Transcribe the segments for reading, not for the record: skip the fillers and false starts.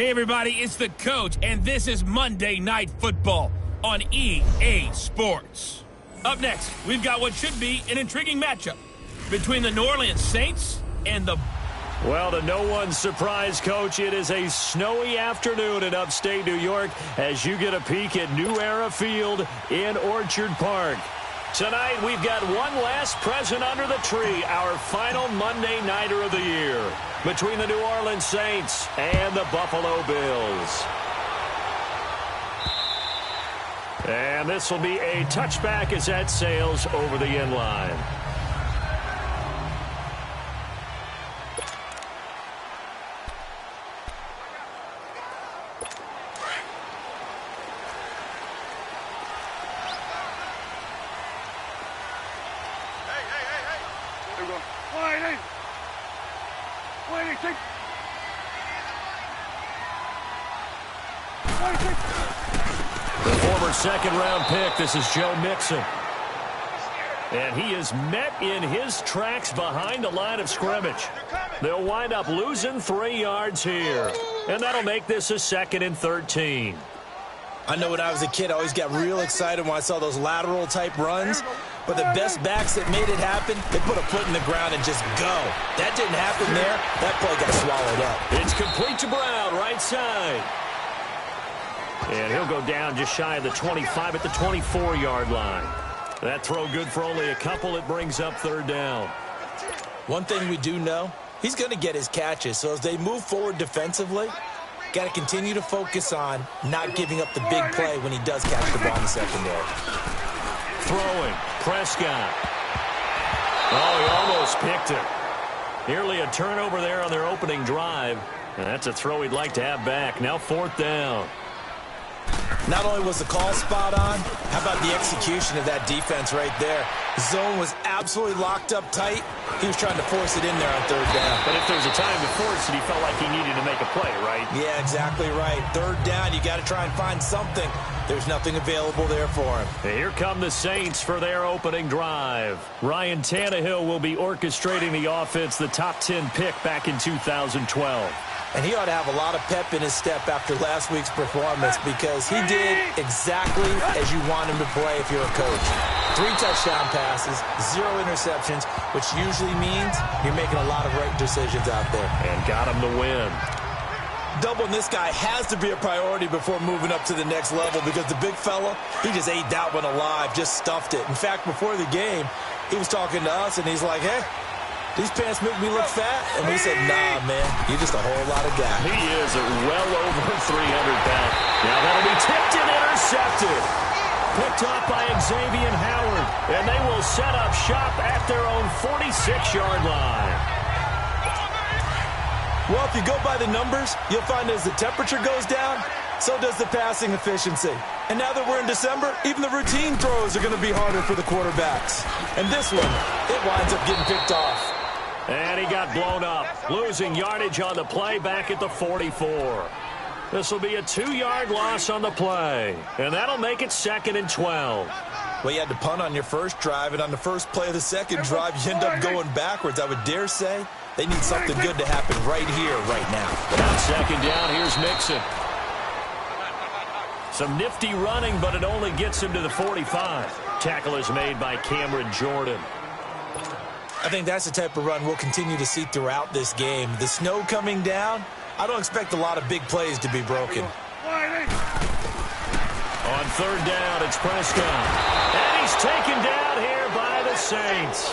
Hey, everybody, it's the coach, and this is Monday Night Football on EA Sports. Up next, we've got what should be an intriguing matchup between the New Orleans Saints and the... Well, to no one's surprise, Coach, it is a snowy afternoon in upstate New York as you get a peek at New Era Field in Orchard Park. Tonight, we've got one last present under the tree, our final Monday Nighter of the year, between the New Orleans Saints and the Buffalo Bills. And this will be a touchback as that sails over the end line. The former second-round pick, this is Joe Mixon. And he is met in his tracks behind the line of scrimmage. They'll wind up losing 3 yards here. And that'll make this a 2nd and 13. I know when I was a kid, I always got real excited when I saw those lateral-type runs. But the best backs that made it happen, they put a foot in the ground and just go. That didn't happen there. That play got swallowed up. It's complete to Brown, right side. And he'll go down just shy of the 25 at the 24-yard line. That throw good for only a couple. It brings up 3rd down. One thing we do know, he's going to get his catches. So as they move forward defensively, got to continue to focus on not giving up the big play when he does catch the ball in the secondary. Throwing, Prescott. Oh, he almost picked it. Nearly a turnover there on their opening drive. And that's a throw he'd like to have back. Now 4th down. Not only was the call spot on, how about the execution of that defense right there? The zone was absolutely locked up tight. He was trying to force it in there on 3rd down. But if there's a time to force it, he felt like he needed to make a play, right? Yeah, exactly right. 3rd down, you got to try and find something. There's nothing available there for him. And here come the Saints for their opening drive. Ryan Tannehill will be orchestrating the offense, the top 10 pick back in 2012. And he ought to have a lot of pep in his step after last week's performance because he did exactly as you want him to play if you're a coach. 3 touchdown passes, 0 interceptions, which usually means you're making a lot of right decisions out there. And got him the win. Doubling this guy has to be a priority before moving up to the next level because the big fella, he just ate that one alive, just stuffed it. In fact, before the game, he was talking to us, and he's like, hey, these pants make me look fat? And we said, nah, man, you're just a whole lot of guy. He is well over 300 pounds. Now that'll be tipped and intercepted. Picked off by Xavier Howard. And they will set up shop at their own 46-yard line. Well, if you go by the numbers, you'll find as the temperature goes down, so does the passing efficiency. And now that we're in December, even the routine throws are going to be harder for the quarterbacks. And this one, it winds up getting picked off. And he got blown up, losing yardage on the play back at the 44. This will be a 2-yard loss on the play, and that'll make it 2nd and 12. Well, you had to punt on your first drive, and on the first play of the second drive, you end up going backwards. I would dare say they need something good to happen right here, right now. On 2nd down, here's Mixon. Some nifty running, but it only gets him to the 45. Tackle is made by Cameron Jordan. I think that's the type of run we'll continue to see throughout this game. The snow coming down, I don't expect a lot of big plays to be broken. On 3rd down, it's Prescott. And he's taken down here by the Saints.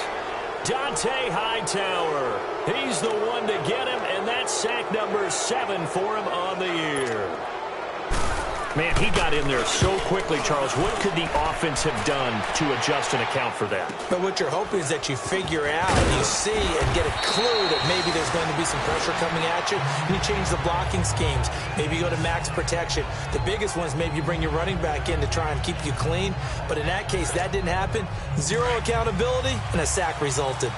Dante Hightower. He's the one to get him, and that's sack number 7 for him on the year. Man, he got in there so quickly, Charles. What could the offense have done to adjust and account for that? But what you're hoping is that you figure out, you see, and get a clue that maybe there's going to be some pressure coming at you, and you change the blocking schemes. Maybe you go to max protection. The biggest one is maybe you bring your running back in to try and keep you clean. But in that case, that didn't happen. 0 accountability, and a sack resulted.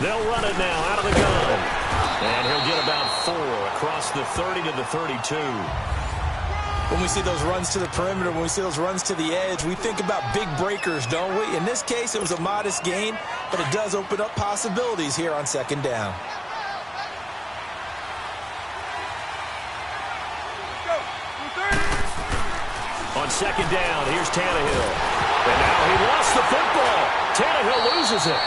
They'll run it now out of the gun. And he'll get about 4 across the 30 to the 32. When we see those runs to the perimeter, when we see those runs to the edge, we think about big breakers, don't we? In this case, it was a modest gain, but it does open up possibilities here on second down. On second down, here's Tannehill. And now he lost the football. Tannehill loses it.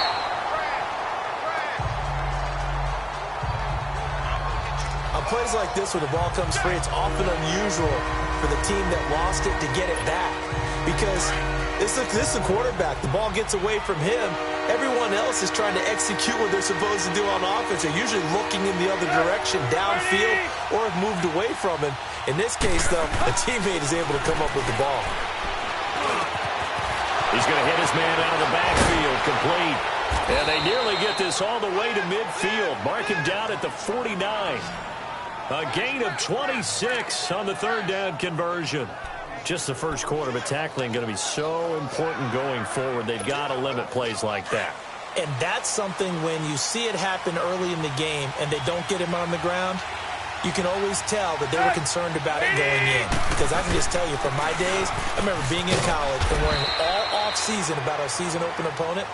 On plays like this, when the ball comes free, it's often unusual for the team that lost it to get it back. Because this is a quarterback. The ball gets away from him. Everyone else is trying to execute what they're supposed to do on offense. They're usually looking in the other direction, downfield, or have moved away from him. In this case, though, a teammate is able to come up with the ball. He's going to hit his man out of the backfield, complete. And they nearly get this all the way to midfield. Mark him down at the 49. A gain of 26 on the third down conversion. Just the first quarter, but tackling going to be so important going forward. They've got to limit plays like that. And that's something when you see it happen early in the game and they don't get him on the ground, you can always tell that they were concerned about it going in. Because I can just tell you, from my days, I remember being in college and worrying all off-season about our season open opponent,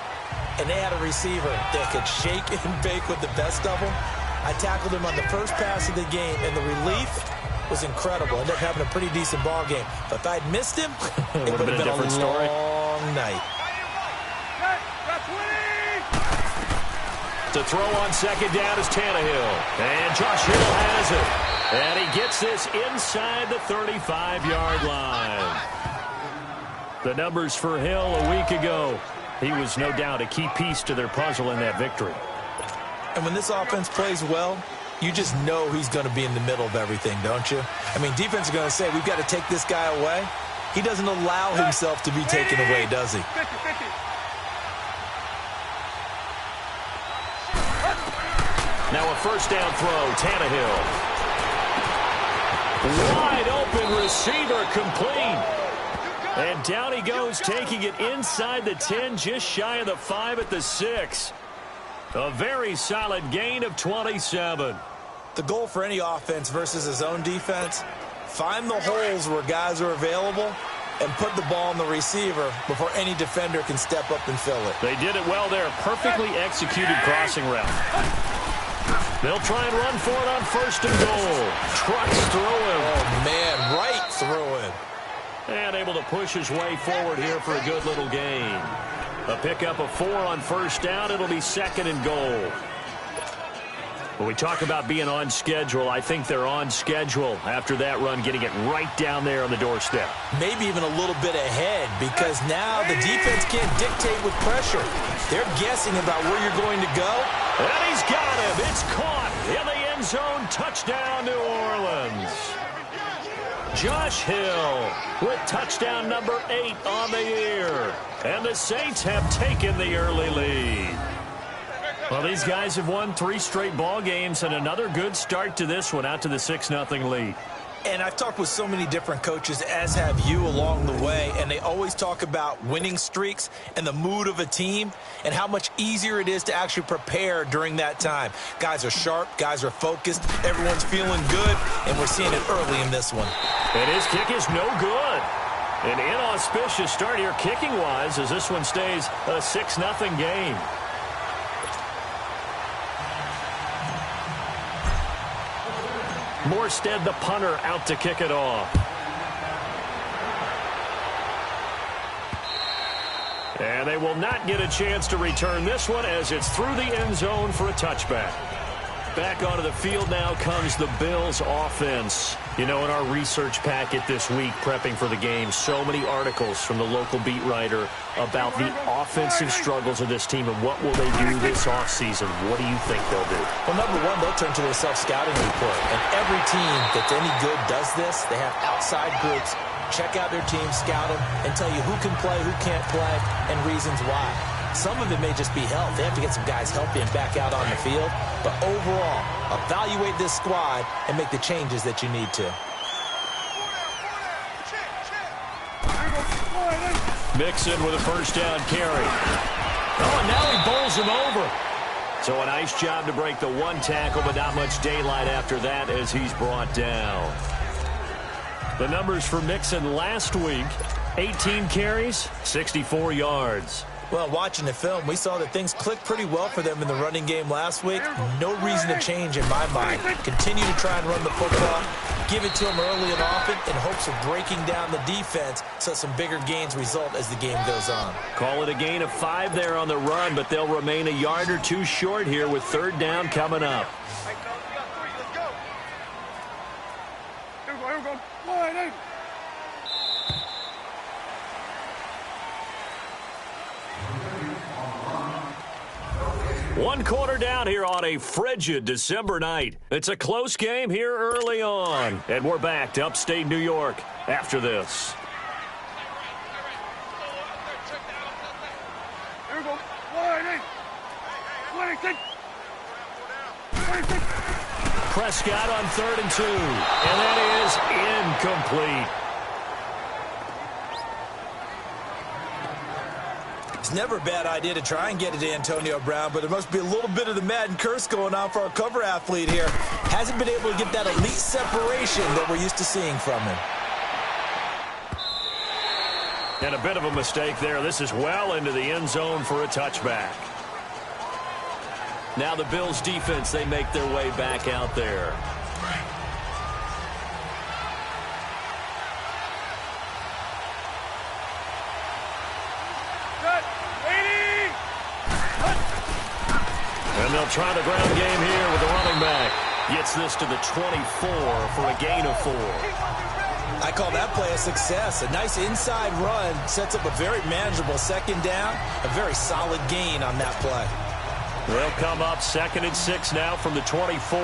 and they had a receiver that could shake and bake with the best of them. I tackled him on the first pass of the game, and the relief was incredible. Ended up having a pretty decent ball game. But if I'd missed him, it would have been a long night. To throw on second down is Tannehill. And Josh Hill has it. And he gets this inside the 35-yard line. The numbers for Hill a week ago. He was no doubt a key piece to their puzzle in that victory. And when this offense plays well, you just know he's going to be in the middle of everything, don't you? I mean, defense is going to say, we've got to take this guy away. He doesn't allow himself to be taken away, does he? Now a first down throw, Tannehill. Wide open receiver, complete. And down he goes, taking it inside the 10, just shy of the 5 at the 6. A very solid gain of 27. The goal for any offense versus his own defense, find the holes where guys are available and put the ball on the receiver before any defender can step up and fill it. They did it well there. Perfectly executed crossing route. They'll try and run for it on first and goal. Trucks through him. Oh, man, right through him. And able to push his way forward here for a good little gain. A pickup of 4 on first down. It'll be second and goal. When we talk about being on schedule, I think they're on schedule after that run, getting it right down there on the doorstep. Maybe even a little bit ahead, because now the defense can't dictate with pressure. They're guessing about where you're going to go. And he's got him. It's caught in the end zone. Touchdown, New Orleans. Josh Hill with touchdown number 8 on the year. And the Saints have taken the early lead. Well, these guys have won 3 straight ball games and another good start to this one, out to the 6-0 lead. And I've talked with so many different coaches, as have you, along the way, and they always talk about winning streaks and the mood of a team and how much easier it is to actually prepare during that time. Guys are sharp, guys are focused, everyone's feeling good, and we're seeing it early in this one. And his kick is no good. An inauspicious start here kicking-wise as this one stays a 6-0 game. Morstead, the punter, out to kick it off. And they will not get a chance to return this one as it's through the end zone for a touchback. Back onto the field now comes the Bills offense. You know, in our research packet this week, prepping for the game, so many articles from the local beat writer about the offensive struggles of this team and what will they do this offseason. What do you think they'll do? Well, number one, they'll turn to their self-scouting report. And every team that's any good does this. They have outside groups. Check out their team, scout them, and tell you who can play, who can't play, and reasons why. Some of it may just be health. They have to get some guys healthy and back out on the field. But overall, evaluate this squad and make the changes that you need to. Mixon with a first down carry. Oh, and now he bowls him over. So a nice job to break the one tackle, but not much daylight after that as he's brought down. The numbers for Mixon last week, 18 carries, 64 yards. Well, watching the film, we saw that things clicked pretty well for them in the running game last week. No reason to change in my mind. Continue to try and run the football, give it to them early and often in hopes of breaking down the defense so some bigger gains result as the game goes on. Call it a gain of 5 there on the run, but they'll remain a yard or two short here with third down coming up. Here we go. Wide open. One quarter down here on a frigid December night. It's a close game here early on. And we're back to upstate New York after this. Here we go. Wide open. 26. 26. Prescott on 3rd and 2. And that is incomplete. It's never a bad idea to try and get it to Antonio Brown, but there must be a little bit of the Madden curse going on for our cover athlete here. Hasn't been able to get that elite separation that we're used to seeing from him. And a bit of a mistake there. This is well into the end zone for a touchback. Now the Bills defense, they make their way back out there. And they'll try the ground game here with the running back. Gets this to the 24 for a gain of 4. I call that play a success. A nice inside run sets up a very manageable second down. A very solid gain on that play. They'll come up 2nd and 6 now from the 24.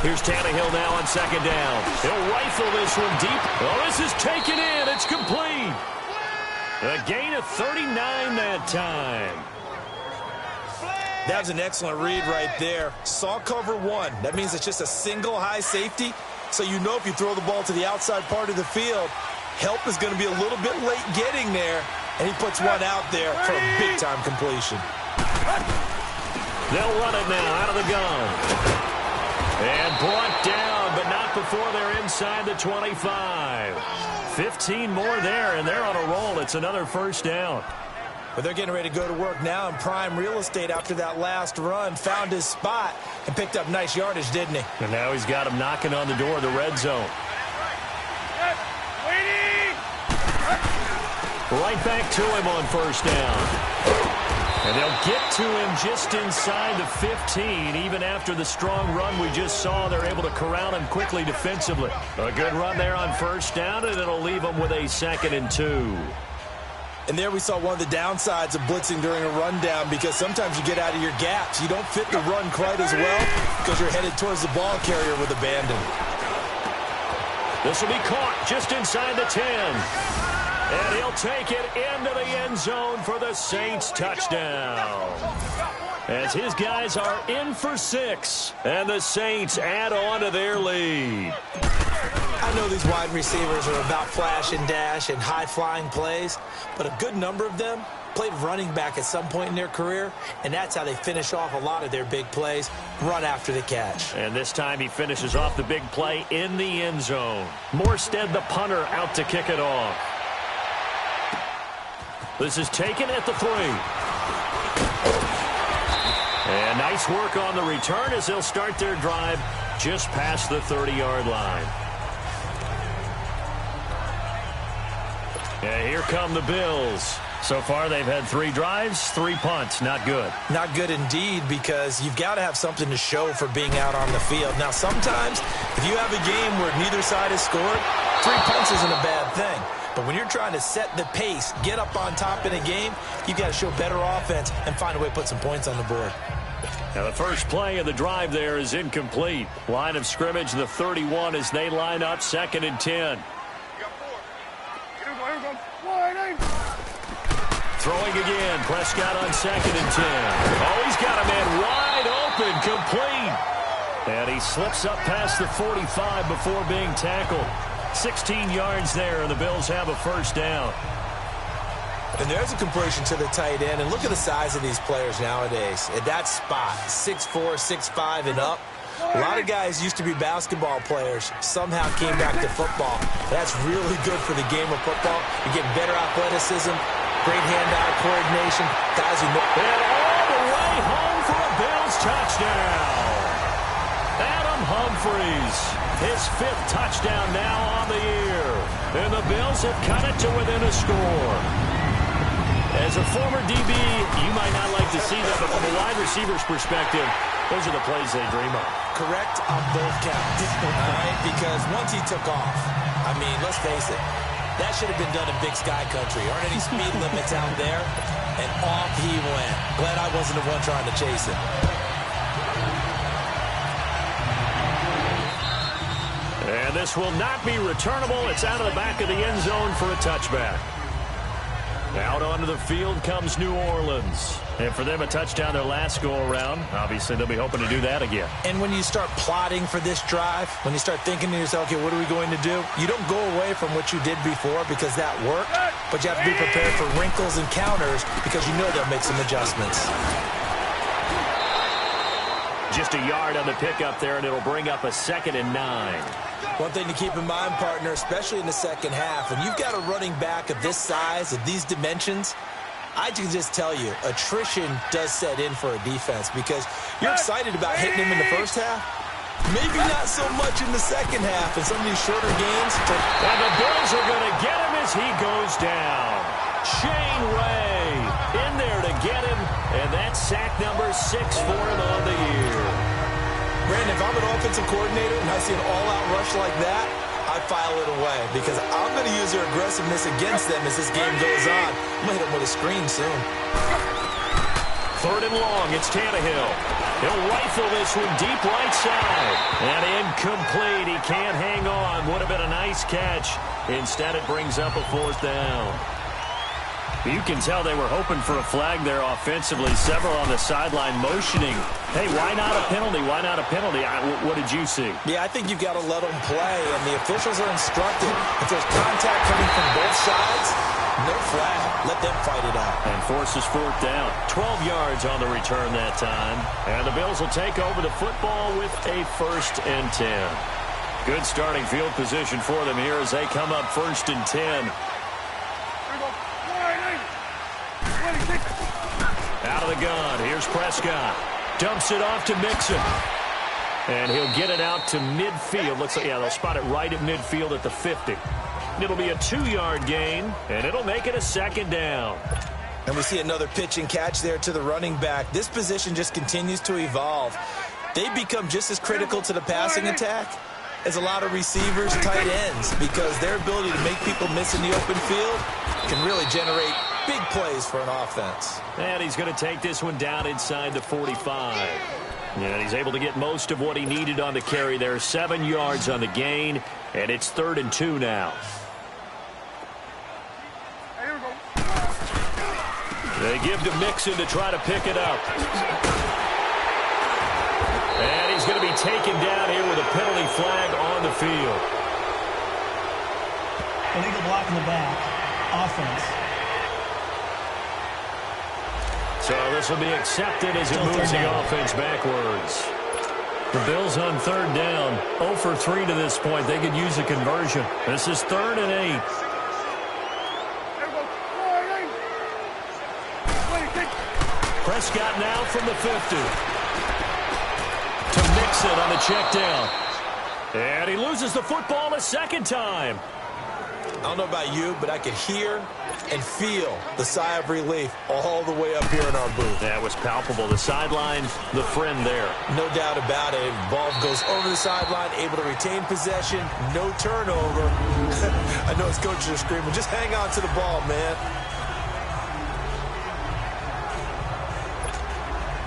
Here's Tannehill now on 2nd down. He'll rifle this one deep. Oh, this is taken in. It's complete. A gain of 39 that time. That was an excellent read right there. Saw cover 1. That means it's just a single high safety. So you know if you throw the ball to the outside part of the field, help is going to be a little bit late getting there. And he puts one out there for a big-time completion. They'll run it now out of the gun. And brought down, but not before they're inside the 25. 15 more there, and they're on a roll. It's another first down. But they're getting ready to go to work now in prime real estate after that last run. Found his spot and picked up nice yardage, didn't he? And now he's got him knocking on the door of the red zone. Right back to him on first down. And they'll get to him just inside the 15. Even after the strong run we just saw, they're able to corral him quickly defensively. A good run there on first down, and it'll leave them with a 2nd and 2. And there we saw one of the downsides of blitzing during a rundown, because sometimes you get out of your gaps. You don't fit the run quite as well because you're headed towards the ball carrier with abandon. This will be caught just inside the 10. And he'll take it into the end zone for the Saints touchdown. As his guys are in for 6. And the Saints add on to their lead. I know these wide receivers are about flash and dash and high-flying plays, but a good number of them played running back at some point in their career, and that's how they finish off a lot of their big plays, run after the catch. And this time he finishes off the big play in the end zone. Morstead, the punter, out to kick it off. This is taken at the 3. And nice work on the return as they'll start their drive just past the 30-yard line. And here come the Bills. So far, they've had 3 drives, 3 punts. Not good. Not good indeed, because you've got to have something to show for being out on the field. Now, sometimes, if you have a game where neither side has scored, 3 punts isn't a bad thing. But when you're trying to set the pace, get up on top in a game, you've got to show better offense and find a way to put some points on the board. Now, the first play of the drive there is incomplete. Line of scrimmage, the 31, as they line up 2nd and 10. Throwing again, Prescott on 2nd and 10. Oh, he's got a man wide open, complete. And he slips up past the 45 before being tackled. 16 yards there, and the Bills have a first down. And there's a completion to the tight end. And look at the size of these players nowadays. At that spot, 6'4", 6'5", and up. A lot of guys used to be basketball players, somehow came back to football. That's really good for the game of football. You're getting better athleticism, great hand-eye coordination. Guys who know. And all the way home for a Bills touchdown. Adam Humphries, his 5th touchdown now on the year. And the Bills have cut it to within a score. As a former DB, you might not like to see that, but from a wide receiver's perspective, those are the plays they dream of. Correct on both counts. All right, because once he took off, I mean, let's face it, that should have been done in Big Sky Country. Aren't any speed limits out there? And off he went. Glad I wasn't the one trying to chase him. And this will not be returnable. It's out of the back of the end zone for a touchback. Out onto the field comes New Orleans. And for them, a touchdown their last go-around. Obviously, they'll be hoping to do that again. And when you start plotting for this drive, when you start thinking to yourself, okay, what are we going to do? You don't go away from what you did before because that worked, but you have to be prepared for wrinkles and counters because you know they'll make some adjustments. Just a yard on the pickup there, and it'll bring up a 2nd and 9. One thing to keep in mind, partner, especially in the second half, when you've got a running back of this size, of these dimensions, I can just tell you, attrition does set in for a defense because you're excited about hitting him in the first half. Maybe not so much in the second half in some of these shorter games. And the Bills are going to get him as he goes down. Shane Ray in there to get him, and that's sack number 6 for him on the year. Brandon, if I'm an offensive coordinator and I see an all-out rush like that, I file it away because I'm going to use their aggressiveness against them as this game goes on. I'm going to hit them with a screen soon. 3rd and long, it's Tannehill. He'll rifle this one deep right side. And incomplete. He can't hang on. Would have been a nice catch. Instead, it brings up a 4th down. You can tell they were hoping for a flag there offensively. Several on the sideline motioning. Hey, why not a penalty? Why not a penalty? What did you see? Yeah, I think you've got to let them play, and the officials are instructed. If there's contact coming from both sides, no flag. Let them fight it out. And forces 4th down. 12 yards on the return that time. And the Bills will take over the football with a 1st and 10. Good starting field position for them here as they come up 1st and 10. Out of the gun, here's Prescott. Dumps it off to Mixon. And he'll get it out to midfield. Looks like, yeah, they'll spot it right at midfield at the 50. It'll be a 2-yard gain, and it'll make it a 2nd down. And we see another pitch and catch there to the running back. This position just continues to evolve. They become just as critical to the passing attack as a lot of receivers, tight ends, because their ability to make people miss in the open field can really generate big plays for an offense. And he's going to take this one down inside the 45. And he's able to get most of what he needed on the carry there. 7 yards on the gain, and it's 3rd and 2 now. They give to Mixon to try to pick it up. And he's going to be taken down here with a penalty flag on the field. Illegal block in the back. Offense. So this will be accepted as it moves the offense backwards. The Bills on 3rd down. 0 for 3 to this point. They could use a conversion. This is 3rd and 8. Prescott now from the 50. To Mixon on the check down. And he loses the football a 2nd time. I don't know about you, but I could hear and feel the sigh of relief all the way up here in our booth. That was palpable. The sideline, the friend there. No doubt about it. Ball goes over the sideline, able to retain possession, no turnover. I know his coaches are screaming, just hang on to the ball, man.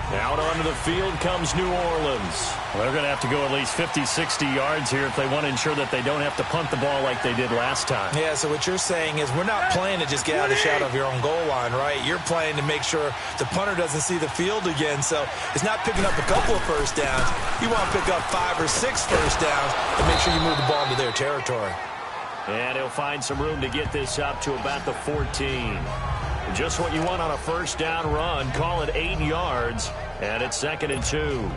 Out onto the field comes New Orleans. Well, they're going to have to go at least 50, 60 yards here if they want to ensure that they don't have to punt the ball like they did last time. Yeah, so what you're saying is we're not playing to just get out of the shadow of your own goal line, right? You're playing to make sure the punter doesn't see the field again. So it's not picking up a couple of first downs. You want to pick up 5 or 6 first downs and make sure you move the ball into their territory. And he'll find some room to get this up to about the 14. Just what you want on a first down run. Call it 8 yards, and it's 2nd and 2.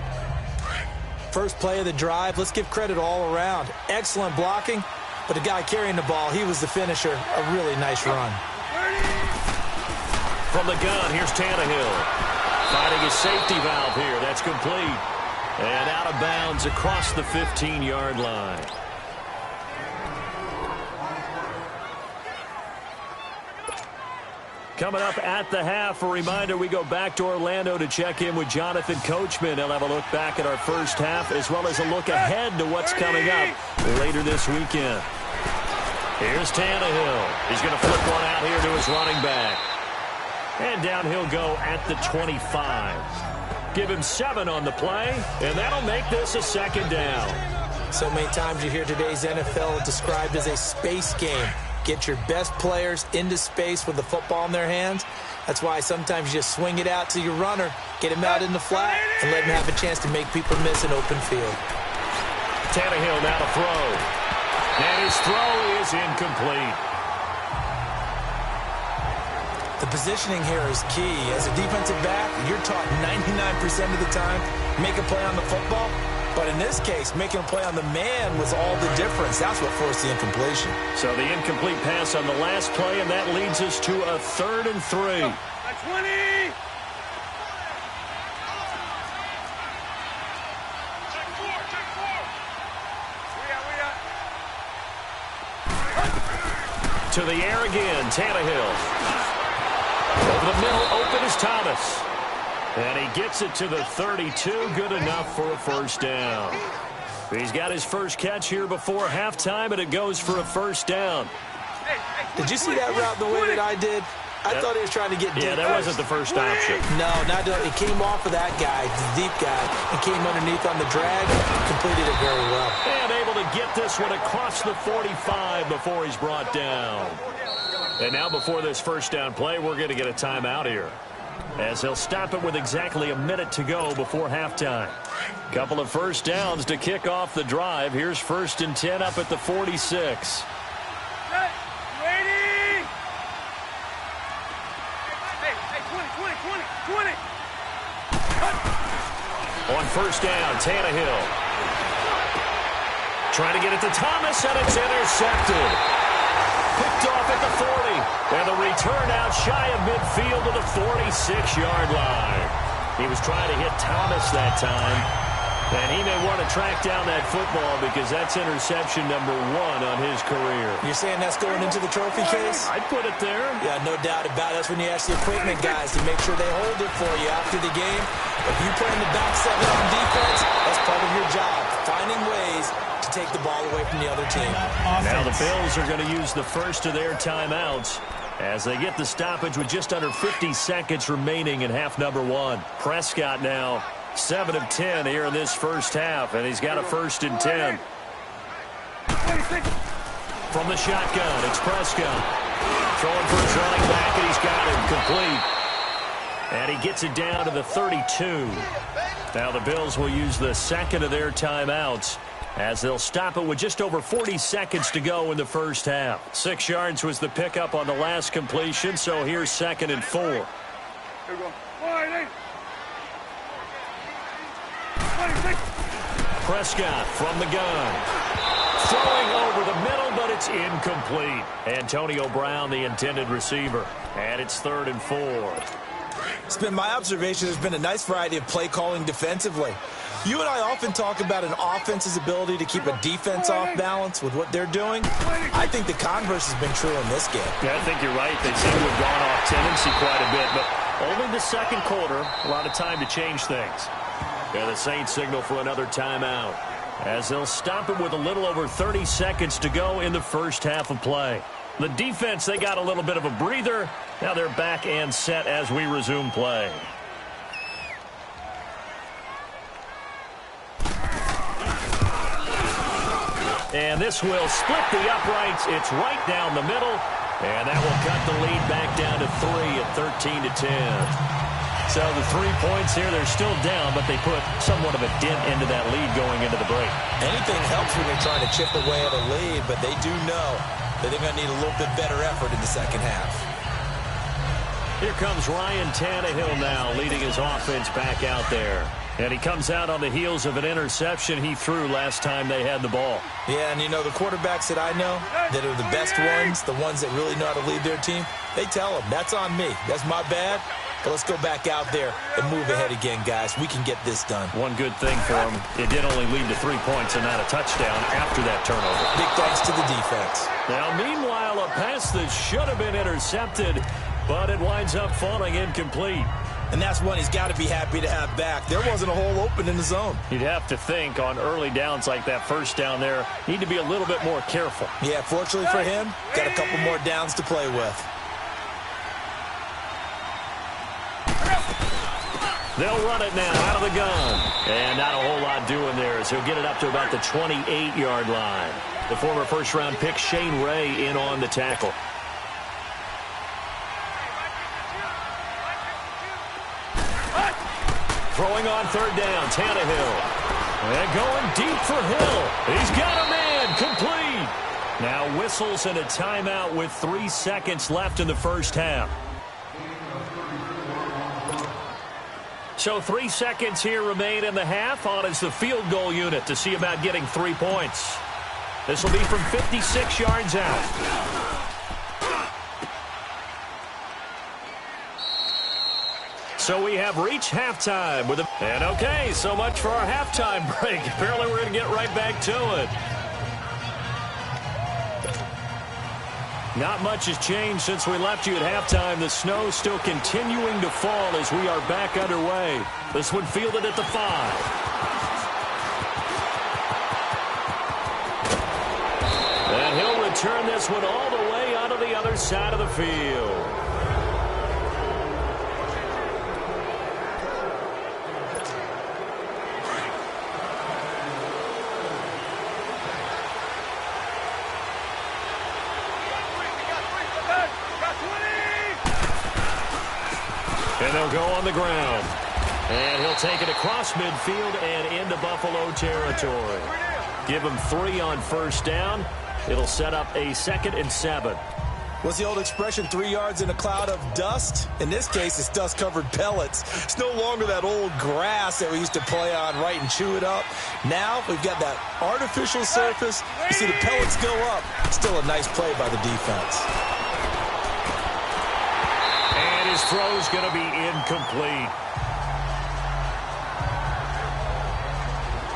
First play of the drive, let's give credit all around. Excellent blocking, but the guy carrying the ball, he was the finisher. A really nice run. From the gun, here's Tannehill. Finding his safety valve here. That's complete. And out of bounds across the 15-yard line. Coming up at the half, a reminder, we go back to Orlando to check in with Jonathan Coachman. He'll have a look back at our first half as well as a look ahead to what's coming up later this weekend. Here's Tannehill. He's going to flip one out here to his running back. And down he'll go at the 25. Give him 7 on the play, and that'll make this a 2nd down. So many times you hear today's NFL described as a space game. Get your best players into space with the football in their hands. That's why sometimes you just swing it out to your runner, get him out in the flat, and let him have a chance to make people miss an open field. Tannehill now to throw. And his throw is incomplete. The positioning here is key. As a defensive back, you're taught 99% of the time, make a play on the football. But in this case, making a play on the man was all the difference. That's what forced the incompletion. So the incomplete pass on the last play, and that leads us to a 3rd and 3. 20! To the air again, Tannehill. Over the middle, open is Thomas. And he gets it to the 32, good enough for a first down. He's got his first catch here before halftime, and it goes for a first down. Did you see that route the way that I did? I thought he was trying to get deep. Yeah, that wasn't the first option. No, it came off of that guy, the deep guy, and came underneath on the drag, completed it very well. And able to get this one across the 45 before he's brought down. And now before this first down play, we're going to get a timeout here, as they'll stop it with exactly a minute to go before halftime. Couple of first downs to kick off the drive. Here's 1st and 10 up at the 46. Ready? Hey, 20. On first down, Tannehill. Trying to get it to Thomas, and it's intercepted. Picked off at the 40. And the return out shy of midfield to the 46-yard line. He was trying to hit Thomas that time. And he may want to track down that football because that's interception number 1 on his career. You're saying that's going into the trophy case? I'd put it there. Yeah, no doubt about it. That's when you ask the equipment guys to make sure they hold it for you after the game. If you play in the back 7 on defense, that's part of your job, finding ways to take the ball away from the other team. Now the Bills are going to use the first of their timeouts as they get the stoppage with just under 50 seconds remaining in half number 1. Prescott now 7 of 10 here in this first half, and he's got a 1st and 10. From the shotgun, it's Prescott. Throwing for his running back, and he's got it complete. And he gets it down to the 32. Now the Bills will use the second of their timeouts as they'll stop it with just over 40 seconds to go in the first half. 6 yards was the pickup on the last completion, so here's 2nd and 4. Here we go. Prescott from the gun. Throwing over the middle, but it's incomplete. Antonio Brown, the intended receiver. And it's 3rd and 4. It's been my observation there's been a nice variety of play calling defensively. You and I often talk about an offense's ability to keep a defense off balance with what they're doing. I think the converse has been true in this game. Yeah, I think you're right. They seem to have gone off tendency quite a bit, but only the second quarter, a lot of time to change things. And the Saints signal for another timeout as they'll stop it with a little over 30 seconds to go in the first half of play. The defense, they got a little bit of a breather. Now they're back and set as we resume play. And this will split the uprights. It's right down the middle. And that will cut the lead back down to 3 at 13-10. So the 3 points here, they're still down, but they put somewhat of a dent into that lead going into the break. Anything helps when you're trying to chip away at a lead, but they do know that they're going to need a little bit better effort in the second half. Here comes Ryan Tannehill now, leading his offense back out there. And he comes out on the heels of an interception he threw last time they had the ball. Yeah, and you know, the quarterbacks that I know that are the best ones, the ones that really know how to lead their team, they tell them, that's on me. That's my bad. But let's go back out there and move ahead again, guys. We can get this done. One good thing for him, it did only lead to 3 points and not a touchdown after that turnover. Big thanks to the defense. Now, meanwhile, a pass that should have been intercepted, but it winds up falling incomplete. And that's one he's got to be happy to have back. There wasn't a hole open in the zone. You'd have to think on early downs like that first down there, need to be a little bit more careful. Yeah, fortunately for him, got a couple more downs to play with. They'll run it now out of the gun. And not a whole lot doing there as he'll get it up to about the 28-yard line. The former first-round pick Shane Ray in on the tackle. Throwing on third down, Tannehill. And going deep for Hill. He's got a man, complete. Now whistles and a timeout with 3 seconds left in the first half. So 3 seconds here remain in the half. On is the field goal unit to see about getting 3 points. This will be from 56 yards out. So we have reached halftime with and okay, so much for our halftime break. Apparently we're going to get right back to it. Not much has changed since we left you at halftime. The snow still continuing to fall as we are back underway. This one fielded at the 5. And he'll return this one all the way out of the other side of the field. And they'll go on the ground. And he'll take it across midfield and into Buffalo territory. Give him 3 on first down. It'll set up a 2nd and 7. What's the old expression, 3 yards in a cloud of dust? In this case, it's dust-covered pellets. It's no longer that old grass that we used to play on, right, and chew it up. Now we've got that artificial surface. You see the pellets go up. Still a nice play by the defense. His throw's going to be incomplete.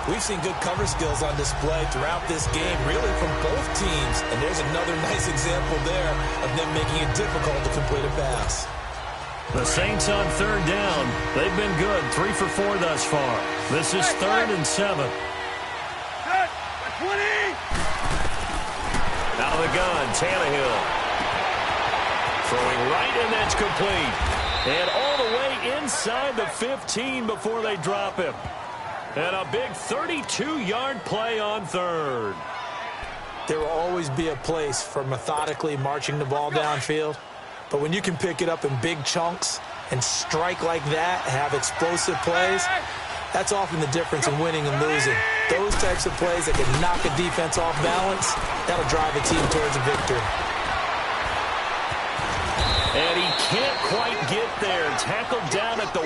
We've seen good cover skills on display throughout this game, really from both teams. And there's another nice example there of them making it difficult to complete a pass. The Saints on third down. They've been good, 3 for 4 thus far. This is 3rd and 7. Out of the gun, Tannehill. Throwing right, and that's complete. And all the way inside the 15 before they drop him. And a big 32-yard play on third. There will always be a place for methodically marching the ball downfield. But when you can pick it up in big chunks and strike like that, have explosive plays, that's often the difference in winning and losing. Those types of plays that can knock a defense off balance, that'll drive a team towards a victory. And he can't quite get there. Tackled down at the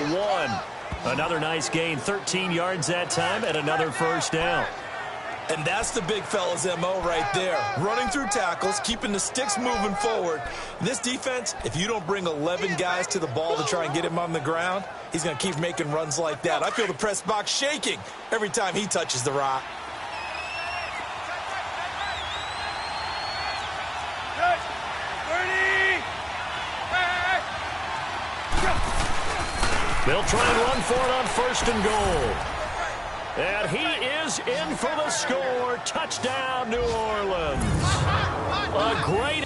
1. Another nice gain, 13 yards that time, and another first down. And that's the big fella's MO right there. Running through tackles, keeping the sticks moving forward. This defense, if you don't bring 11 guys to the ball to try and get him on the ground, he's going to keep making runs like that. I feel the press box shaking every time he touches the rock. They'll try and run for it on 1st and goal. And he is in for the score. Touchdown, New Orleans. A great...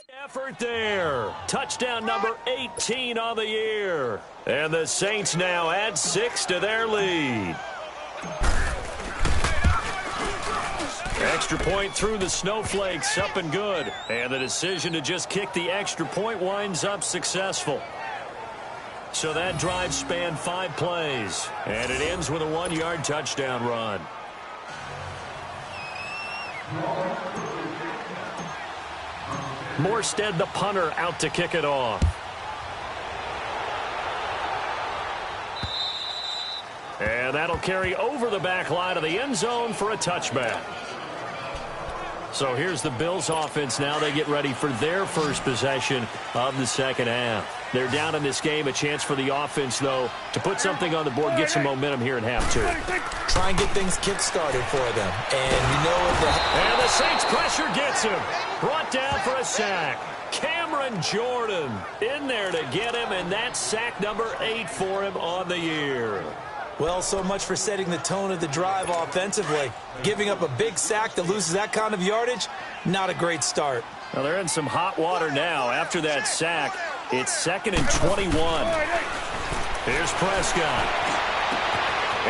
Effort there. Touchdown number 18 on the year. And the Saints now add 6 to their lead. Extra point through the snowflakes, up and good. And the decision to just kick the extra point winds up successful. So that drive spanned 5 plays. And it ends with a 1-yard touchdown run. Morstead, the punter, out to kick it off. And that'll carry over the back line of the end zone for a touchback. So here's the Bills offense now. They get ready for their first possession of the second half. They're down in this game. A chance for the offense, though, to put something on the board, get some momentum here in half 2. Try and get things kick-started for them. And the Saints pressure gets him. Brought down for a sack. Cameron Jordan in there to get him, and that's sack number 8 for him on the year. Well, so much for setting the tone of the drive offensively. Giving up a big sack that loses that kind of yardage, not a great start. Well, they're in some hot water now. After that sack, it's 2nd and 21. Here's Prescott.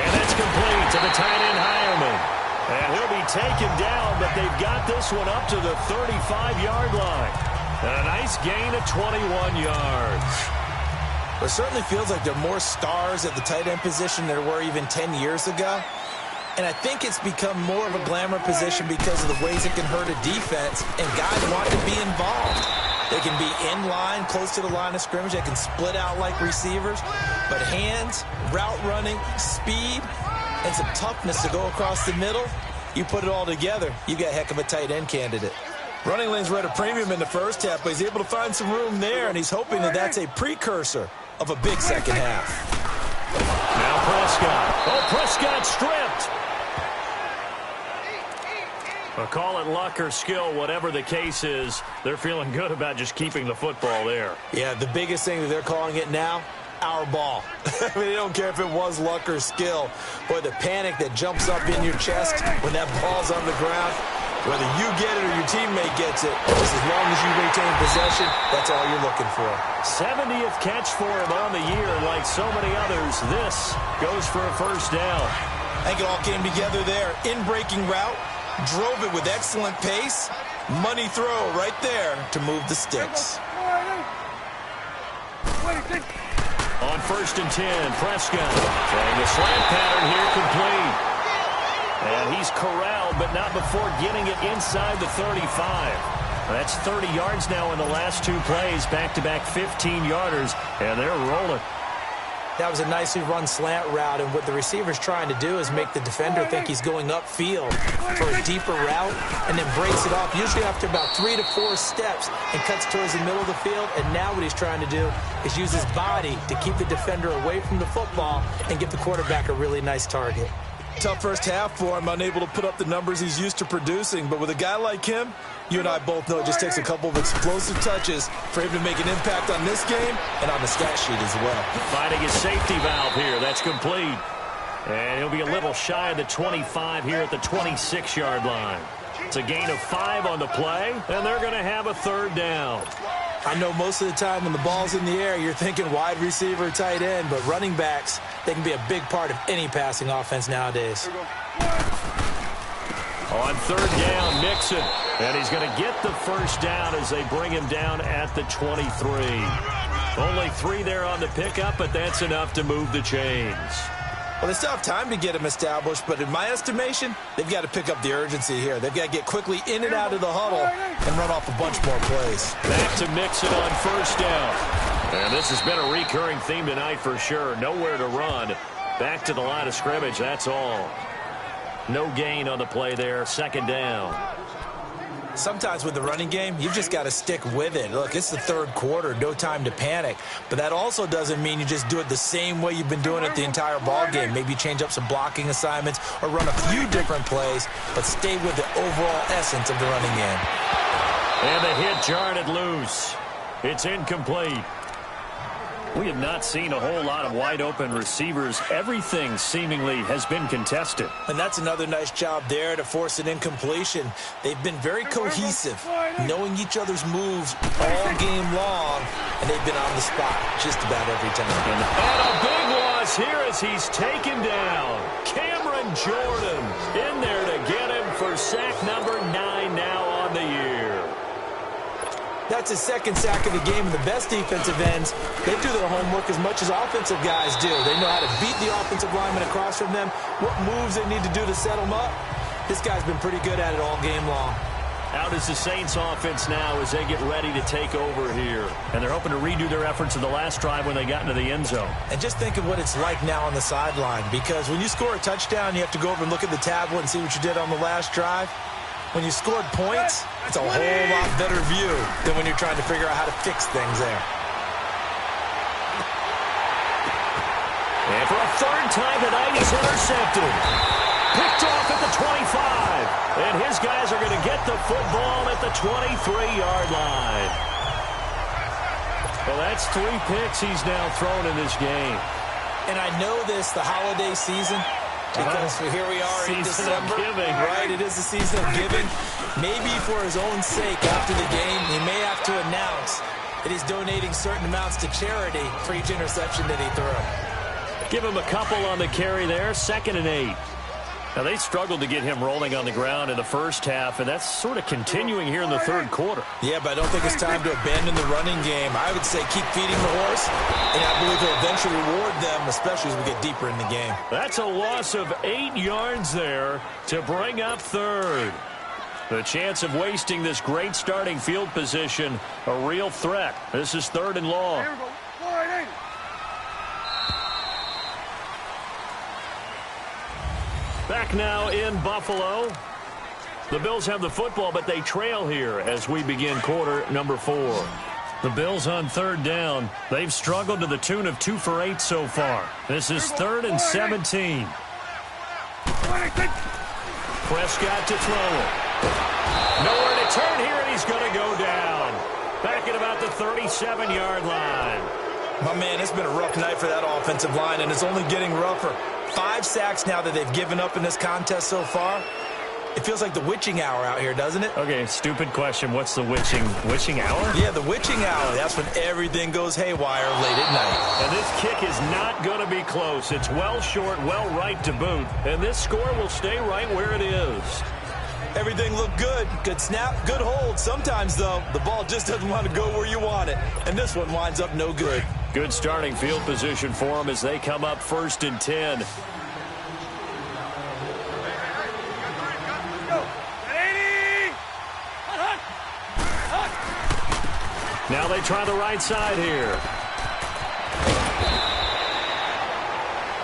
And that's complete to the tight end Hireman. And he'll be taken down, but they've got this one up to the 35-yard line. And a nice gain of 21 yards. It certainly feels like there are more stars at the tight end position than there were even 10 years ago. And I think it's become more of a glamour position because of the ways it can hurt a defense, and guys want to be involved. They can be in line, close to the line of scrimmage. They can split out like receivers. But hands, route running, speed, and some toughness to go across the middle, you put it all together, you got a heck of a tight end candidate. Running lanes were at a premium in the first half, but he's able to find some room there, and he's hoping that that's a precursor of a big second half. Now Prescott. Oh, Prescott stripped. Well, call it luck or skill, whatever the case is, they're feeling good about just keeping the football there. Yeah, the biggest thing that they're calling it now, our ball. I mean, they don't care if it was luck or skill. Boy, the panic that jumps up in your chest when that ball's on the ground, whether you get it or your teammate gets it, just as long as you retain possession, that's all you're looking for. 70th catch for him on the year. Like so many others, this goes for a first down. I think it all came together there. In-breaking route, drove it with excellent pace. Money throw right there to move the sticks. On 1st and 10, Prescott. And the slant pattern here complete. And he's corralled, but not before getting it inside the 35. That's 30 yards now in the last 2 plays. Back-to-back 15-yarders, and they're rolling. That was a nicely run slant route, and what the receiver's trying to do is make the defender think he's going upfield for a deeper route, and then breaks it off, usually after about 3 to 4 steps, and cuts towards the middle of the field. And now what he's trying to do is use his body to keep the defender away from the football and give the quarterback a really nice target. Tough first half for him, unable to put up the numbers he's used to producing. But with a guy like him, you and I both know it just takes a couple of explosive touches for him to make an impact on this game and on the stat sheet as well. Finding his safety valve here. That's complete. And he'll be a little shy of the 25 here at the 26-yard line. It's a gain of 5 on the play, and they're going to have a 3rd down. I know most of the time when the ball's in the air, you're thinking wide receiver, tight end, but running backs, they can be a big part of any passing offense nowadays. On 3rd down, Mixon. And he's going to get the first down as they bring him down at the 23. Only 3 there on the pickup, but that's enough to move the chains. Well, they still have time to get him established, but in my estimation, they've got to pick up the urgency here. They've got to get quickly in and out of the huddle and run off a bunch more plays. Back to Mixon on 1st down. And this has been a recurring theme tonight for sure. Nowhere to run. Back to the line of scrimmage, that's all. No gain on the play there, 2nd down. Sometimes with the running game, you've just got to stick with it. Look, it's the 3rd quarter, no time to panic. But that also doesn't mean you just do it the same way you've been doing it the entire ball game. Maybe change up some blocking assignments or run a few different plays, but stay with the overall essence of the running game. And the hit jarred it loose. It's incomplete. We have not seen a whole lot of wide-open receivers. Everything seemingly has been contested. And that's another nice job there to force an incompletion. They've been very cohesive, knowing each other's moves all game long, and they've been on the spot just about every time. And a big loss here as he's taken down. Cameron Jordan in there to get him for sack number 9 now on the year. That's his second sack of the game, and the best defensive ends, they do their homework as much as offensive guys do. They know how to beat the offensive lineman across from them, what moves they need to do to set them up. This guy's been pretty good at it all game long. Out is the Saints offense now as they get ready to take over here. And they're hoping to redo their efforts in the last drive when they got into the end zone. And just think of what it's like now on the sideline, because when you score a touchdown, you have to go over and look at the tablet and see what you did on the last drive. When you scored points, it's a whole lot better view than when you're trying to figure out how to fix things there. And for a third time tonight, he's intercepted. Picked off at the 25. And his guys are going to get the football at the 23-yard line. Well, that's 3 picks he's now thrown in this game. And I know this, the holiday season, because here we are in December, right? It is the season of giving. Maybe for his own sake after the game, he may have to announce that he's donating certain amounts to charity for each interception that he threw. Give him a couple on the carry there, 2nd and 8. Now, they struggled to get him rolling on the ground in the first half, and that's sort of continuing here in the third quarter. Yeah, but I don't think it's time to abandon the running game. I would say keep feeding the horse, and I believe he'll eventually reward them, especially as we get deeper in the game. That's a loss of 8 yards there to bring up third. The chance of wasting this great starting field position, a real threat. This is 3rd and long. Here we go. 4-8. Back now in Buffalo. The Bills have the football, but they trail here as we begin quarter number 4. The Bills on 3rd down. They've struggled to the tune of 2 for 8 so far. This is 3rd and 17. Prescott to throw it. Nowhere to turn here, and he's going to go down. Back at about the 37-yard line. My man, it's been a rough night for that offensive line, and it's only getting rougher. 5 sacks now that they've given up in this contest so far. It feels like the witching hour out here, doesn't it? Okay, stupid question. What's the witching hour? Yeah, the witching hour. That's when everything goes haywire late at night. And this kick is not going to be close. It's well short, well right to boot. And this score will stay right where it is. Everything looked good. Good snap, good hold. Sometimes, though, the ball just doesn't want to go where you want it. And this one winds up no good. Good starting field position for them as they come up 1st and 10. Now they try the right side here.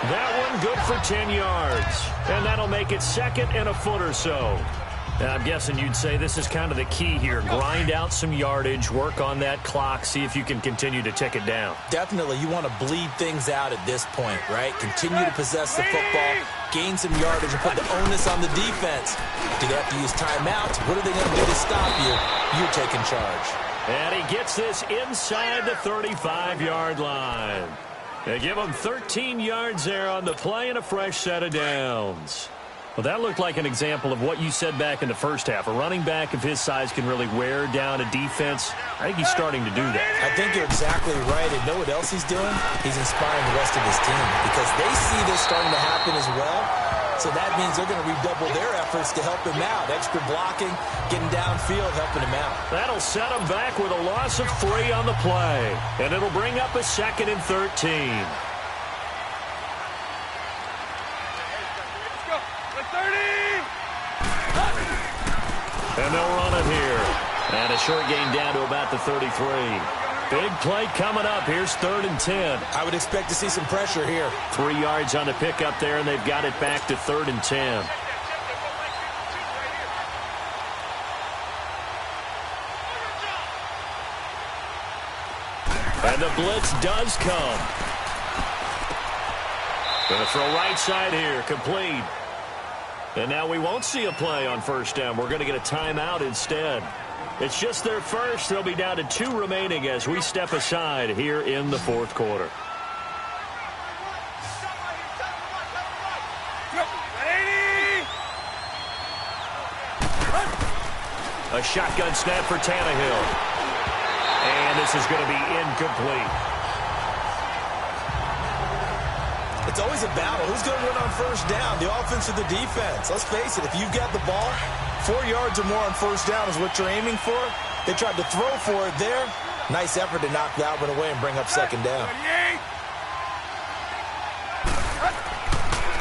That one good for 10 yards. And that'll make it 2nd and a foot or so. Now, I'm guessing you'd say this is kind of the key here. Grind out some yardage, work on that clock, see if you can continue to tick it down. Definitely, you want to bleed things out at this point, right? Continue to possess the football, gain some yardage, and put the onus on the defense. Do they have to use timeouts? What are they going to do to stop you? You're taking charge. And he gets this inside the 35-yard line. They give him 13 yards there on the play and a fresh set of downs. Well, that looked like an example of what you said back in the first half. A running back of his size can really wear down a defense. I think he's starting to do that. I think you're exactly right. And know what else he's doing? He's inspiring the rest of his team because they see this starting to happen as well. So that means they're going to redouble their efforts to help him out. Extra blocking, getting downfield, helping him out. That'll set him back with a loss of 3 on the play. And it'll bring up a 2nd and 13. And they'll run it here. And a short gain down to about the 33. Big play coming up. Here's 3rd and 10. I would expect to see some pressure here. 3 yards on the pickup there, and they've got it back to 3rd and 10. And the blitz does come. Going to throw right side here. Complete. And now we won't see a play on 1st down. We're going to get a timeout instead. It's just their first. They'll be down to 2 remaining as we step aside here in the fourth quarter. A shotgun snap for Tannehill. And this is going to be incomplete. It's always a battle. Who's going to win on first down, the offense or the defense? Let's face it, if you've got the ball, 4 yards or more on first down is what you're aiming for. They tried to throw for it there. Nice effort to knock that one away and bring up second down.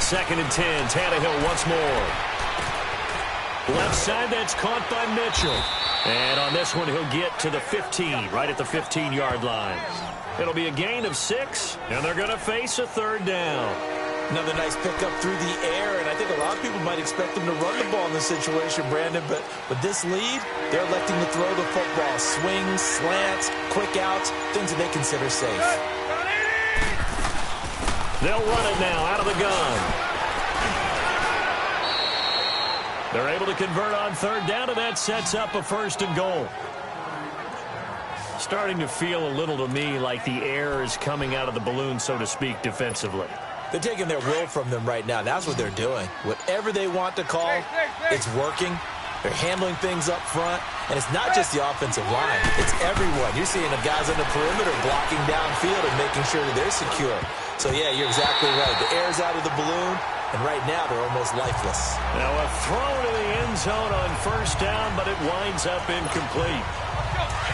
2nd and 10. Tannehill once more. Left side, that's caught by Mitchell. And on this one, he'll get to the 15, right at the 15-yard line. It'll be a gain of 6, and they're going to face a 3rd down. Another nice pickup through the air, and I think a lot of people might expect them to run the ball in this situation, Brandon, but with this lead, they're electing to throw the football. Swings, slants, quick outs, things that they consider safe. They'll run it now out of the gun. They're able to convert on 3rd down, and that sets up a 1st and goal. Starting to feel a little to me like the air is coming out of the balloon, so to speak, defensively. They're taking their will from them right now. That's what they're doing. Whatever they want to call, it's working. They're handling things up front, and it's not just the offensive line. It's everyone. You're seeing the guys on the perimeter blocking downfield and making sure that they're secure. So, yeah, you're exactly right. The air's out of the balloon. And right now, they're almost lifeless. Now a throw to the end zone on 1st down, but it winds up incomplete.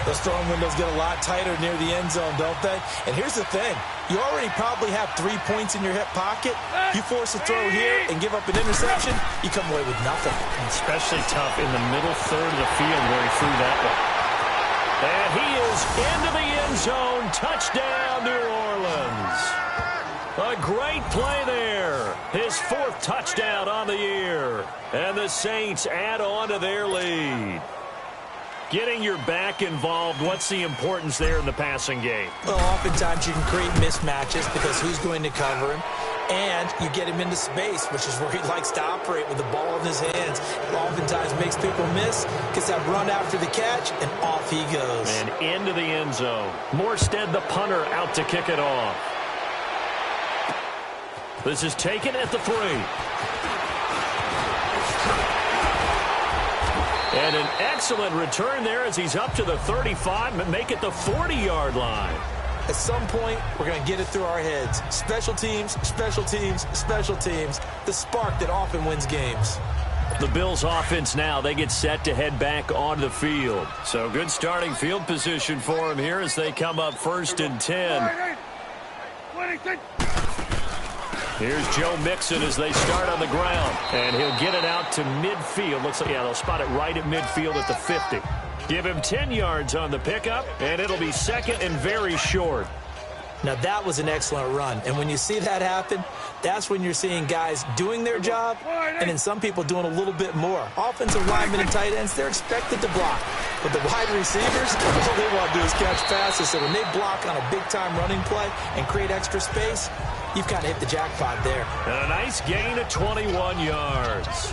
Those throwing windows get a lot tighter near the end zone, don't they? And here's the thing. You already probably have 3 points in your hip pocket. You force a throw here and give up an interception, you come away with nothing. Especially tough in the middle third of the field where he threw that one. And he is into the end zone. Touchdown, New Orleans. A great play there. His 4th touchdown on the year. And the Saints add on to their lead. Getting your back involved, what's the importance there in the passing game? Well, oftentimes you can create mismatches because who's going to cover him? And you get him into space, which is where he likes to operate with the ball in his hands. Oftentimes makes people miss, gets that run after the catch, and off he goes. And into the end zone. Morstead, the punter, out to kick it off. This is taken at the 3. And an excellent return there as he's up to the 35, but make it the 40-yard line. At some point, we're going to get it through our heads. Special teams, special teams, special teams. The spark that often wins games. The Bills offense now, they get set to head back onto the field. So good starting field position for them here as they come up 1st and 10. Here's Joe Mixon as they start on the ground. And he'll get it out to midfield. Looks like, yeah, they'll spot it right at midfield at the 50. Give him 10 yards on the pickup, and it'll be 2nd and very short. Now, that was an excellent run. And when you see that happen, that's when you're seeing guys doing their job and then some people doing a little bit more. Offensive linemen and tight ends, they're expected to block. But the wide receivers, all they want to do is catch passes. So when they block on a big-time running play and create extra space, you've kind of hit the jackpot there. And a nice gain of 21 yards.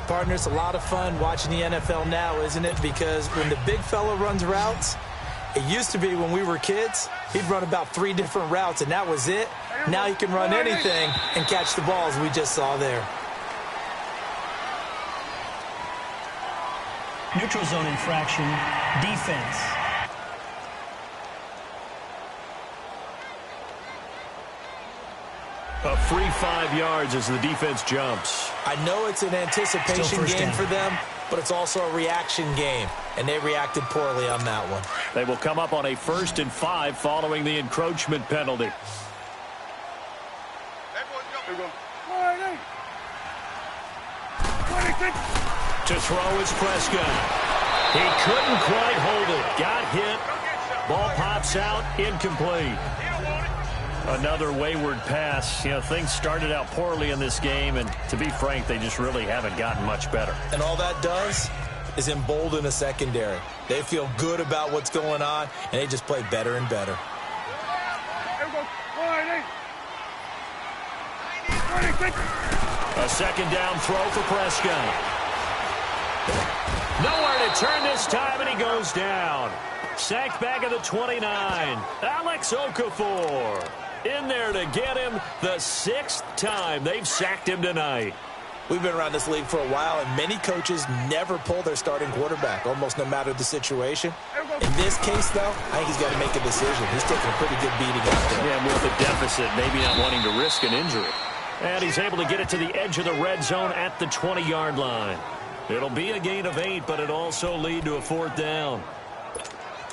Partner, it's a lot of fun watching the NFL now, isn't it? Because when the big fella runs routes, it used to be when we were kids, he'd run about 3 different routes, and that was it. Now he can run anything and catch the balls we just saw there. Neutral zone infraction, defense. A free 5 yards as the defense jumps. I know it's an anticipation game for them, but it's also a reaction game, and they reacted poorly on that one. They will come up on a 1st and 5 following the encroachment penalty. To throw is Prescott. He couldn't quite hold it. Got hit. Ball pops out. Incomplete. Another wayward pass. You know, things started out poorly in this game, and to be frank, they just really haven't gotten much better. And all that does is embolden a secondary. They feel good about what's going on, and they just play better and better. A 2nd down throw for Prescott. Nowhere to turn this time, and he goes down. Sacked back at the 29. Alex Okafor in there to get him the 6th time they've sacked him tonight. We've been around this league for a while, and many coaches never pull their starting quarterback, almost no matter the situation. In this case, though, I think he's got to make a decision. He's taking a pretty good beating out there. Yeah, with the deficit, maybe not wanting to risk an injury. And he's able to get it to the edge of the red zone at the 20-yard line. It'll be a gain of 8, but it also lead to a 4th down.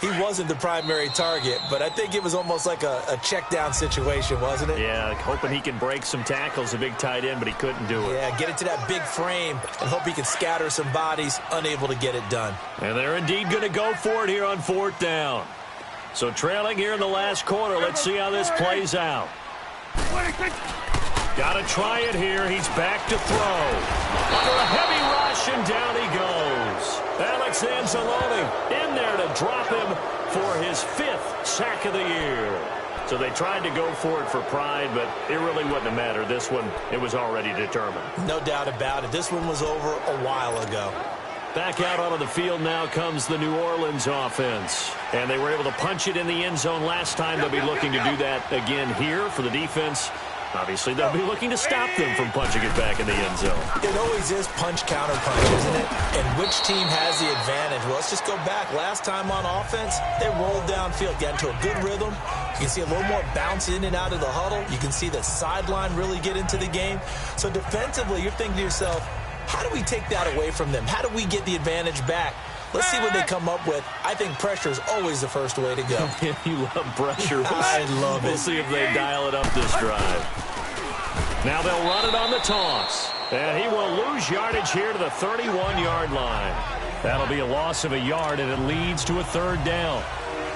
He wasn't the primary target, but I think it was almost like a check-down situation, wasn't it? Yeah, hoping he can break some tackles, a big tight end, but he couldn't do it. Yeah, get it to that big frame and hope he can scatter some bodies, unable to get it done. And they're indeed going to go for it here on 4th down. So trailing here in the last quarter, let's see how this plays out. Got to try it here. He's back to throw. Under a heavy rush, and down he goes. Alex Anzalone in there to drop him for his 5th sack of the year. So they tried to go for it for pride, but it really wouldn't have mattered. This one, it was already determined. No doubt about it. This one was over a while ago. Back out onto the field now comes the New Orleans offense. And they were able to punch it in the end zone last time. They'll be looking to do that again here for the defense. Obviously, they'll be looking to stop them from punching it back in the end zone. It always is punch-counter-punch, isn't it? And which team has the advantage? Well, let's just go back. Last time on offense, they rolled downfield, got into a good rhythm. You can see a little more bounce in and out of the huddle. You can see the sideline really get into the game. So defensively, you're thinking to yourself, how do we take that away from them? How do we get the advantage back? Let's see what they come up with. I think pressure is always the first way to go. You love pressure. I love it. We'll see if they dial it up this drive. Now they'll run it on the toss. And he will lose yardage here to the 31-yard line. That'll be a loss of a yard, and it leads to a 3rd down.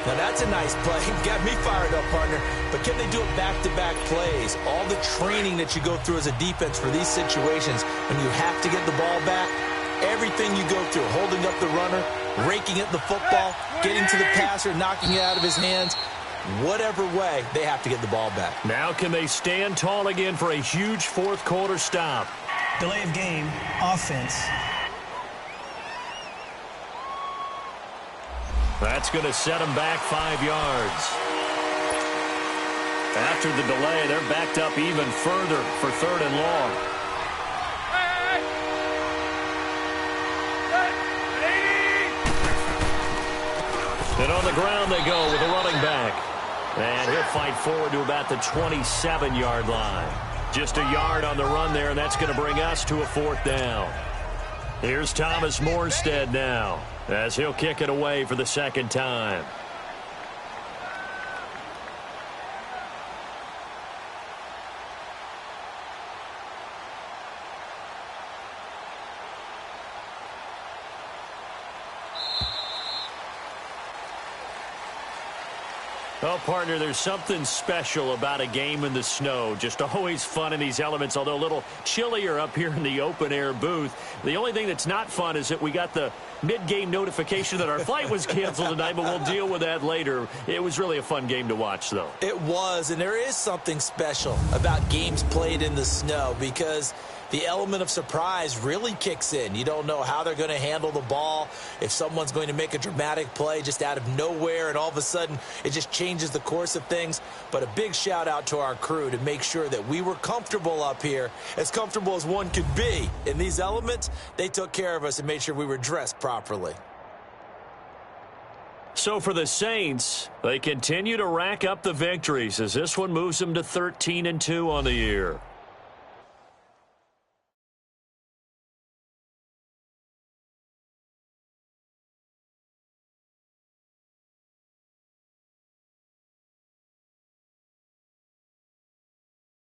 Now that's a nice play. Got me fired up, partner. But can they do it back-to-back plays? All the training that you go through as a defense for these situations, when you have to get the ball back, everything you go through, holding up the runner, raking at the football, getting to the passer, knocking it out of his hands, whatever way, they have to get the ball back. Now can they stand tall again for a huge 4th quarter stop? Delay of game, offense. That's going to set them back 5 yards. After the delay, they're backed up even further for 3rd and long. And on the ground they go with a running back. And he'll fight forward to about the 27-yard line. Just a yard on the run there, and that's going to bring us to a 4th down. Here's Thomas Morstead now, as he'll kick it away for the 2nd time. Well, partner, there's something special about a game in the snow. Just always fun in these elements, although a little chillier up here in the open-air booth. The only thing that's not fun is that we got the mid-game notification that our flight was canceled tonight, but we'll deal with that later. It was really a fun game to watch, though. It was, and there is something special about games played in the snow because the element of surprise really kicks in. You don't know how they're going to handle the ball, if someone's going to make a dramatic play just out of nowhere, and all of a sudden it just changes the course of things. But a big shout out to our crew to make sure that we were comfortable up here, as comfortable as one could be. In these elements, they took care of us and made sure we were dressed properly. So for the Saints, they continue to rack up the victories as this one moves them to 13-2 on the year.